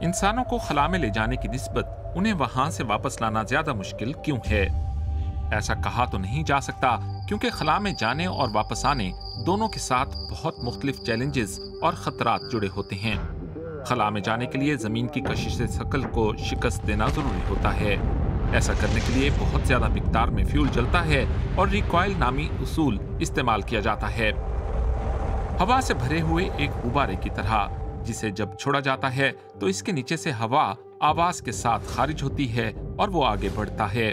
इंसानों को खला में ले जाने की निस्बत उन्हें वहां से वापस लाना ज्यादा मुश्किल क्यों है? ऐसा कहा तो नहीं जा सकता, क्योंकि खला में जाने और वापस आने दोनों के साथ बहुत मुख्तलिफ चैलेंजेस और खतरात जुड़े होते हैं। खला में जाने के लिए जमीन की कशिश सकल को शिकस्त देना जरूरी होता है। ऐसा करने के लिए बहुत ज्यादा मिकदार में फ्यूल जलता है और रिकॉइल नामी उसूल इस्तेमाल किया जाता है। हवा से भरे हुए एक गुब्बारे की तरह, जिसे जब छोड़ा जाता है तो इसके नीचे से हवा आवाज के साथ खारिज होती है और वो आगे बढ़ता है।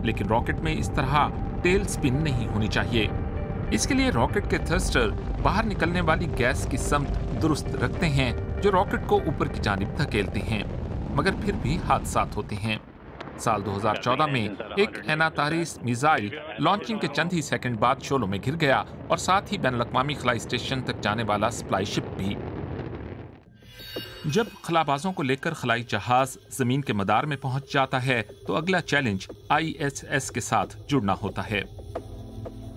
लेकिन रॉकेट में इस तरह टेल स्पिन नहीं होनी चाहिए। इसके लिए रॉकेट के थ्रस्टर बाहर निकलने वाली गैस की समत दुरुस्त रखते हैं, जो रॉकेट को ऊपर की जानिब धकेलते हैं, मगर फिर भी हादसात होते हैं। साल 2014 में एक एनातारिस मिसाइल लॉन्चिंग के चंद ही सेकंड बाद शोलों में गिर गया और साथ ही बैनुल-अक़वामी खलाई स्टेशन तक जाने वाला सप्लाई शिप भी। जब खलाबाजों को लेकर खलाई जहाज जमीन के मदार में पहुंच जाता है तो अगला चैलेंज ISS के साथ जुड़ना होता है।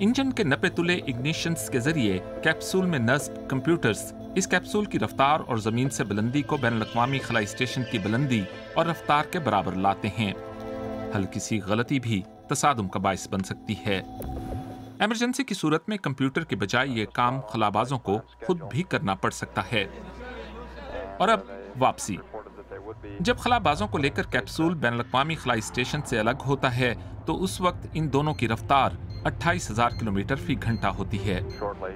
इंजन के नपे तुले इग्निशंस के जरिए कैप्सूल में नस्ब कंप्यूटर्स इस कैप्सूल की रफ्तार और जमीन से बुलंदी को बैनुल-अक़वामी खलाई स्टेशन की बुलंदी और रफ्तार के बराबर लाते हैं। हल्की सी गलती भी तसादुम का बाइस बन सकती है। इमरजेंसी की सूरत में कंप्यूटर के बजाय ये काम खलाबाजों को खुद भी करना पड़ सकता है। और अब वापसी। जब खलाबाजों को लेकर कैप्सूल बैनुल-अक़वामी खलाई स्टेशन से अलग होता है तो उस वक्त इन दोनों की रफ्तार 28,000 किलोमीटर फी घंटा होती है।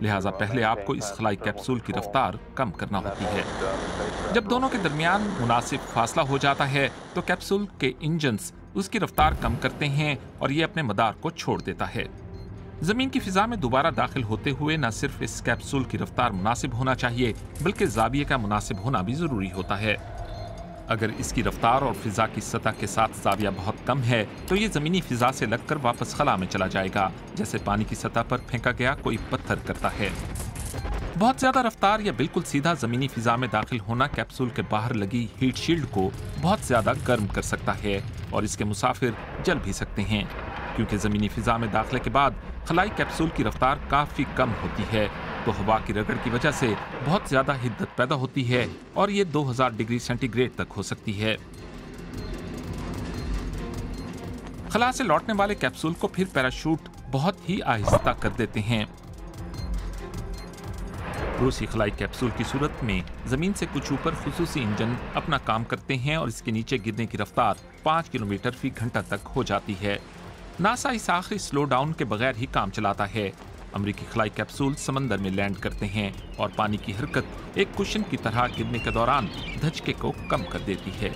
लिहाजा पहले आपको इस खलाई कैप्सूल की रफ्तार कम करना होती है। जब दोनों के दरमियान मुनासिब फासला हो जाता है तो कैप्सूल के इंजन्स उसकी रफ्तार कम करते हैं और ये अपने मदार को छोड़ देता है। जमीन की फिजा में दोबारा दाखिल होते हुए न सिर्फ इस कैप्सूल की रफ्तार मुनासिब होना चाहिए, बल्कि जाविये का मुनासिब होना भी जरूरी होता है। अगर इसकी रफ्तार और फिजा की सतह के साथ जाविया बहुत कम है तो ये जमीनी फिजा से लगकर वापस खला में चला जाएगा, जैसे पानी की सतह पर फेंका गया कोई पत्थर करता है। बहुत ज्यादा रफ्तार या बिल्कुल सीधा जमीनी फिजा में दाखिल होना कैप्सूल के बाहर लगी हीट शील्ड को बहुत ज्यादा गर्म कर सकता है और इसके मुसाफिर जल भी सकते हैं, क्योंकि जमीनी फिजा में दाखिले के बाद खलाई कैप्सूल की रफ्तार काफी कम होती है तो हवा की रगड़ की वजह से बहुत ज्यादा हिद्दत पैदा होती है और ये 2000 डिग्री सेंटीग्रेड तक हो सकती है। खला से लौटने वाले कैप्सूल को फिर पैराशूट बहुत ही आहिस्ता कर देते हैं। रूसी खलाई कैप्सूल की सूरत में जमीन से कुछ ऊपर खुसूसी इंजन अपना काम करते हैं और इसके नीचे गिरने की रफ्तार 5 किलोमीटर फी घंटा तक हो जाती है। नासा इस आखिरी स्लो डाउन के बगैर ही काम चलाता है। अमेरिकी खलाई कैप्सूल समंदर में लैंड करते हैं और पानी की हरकत एक कुशन की तरह गिरने के दौरान धचके को कम कर देती है।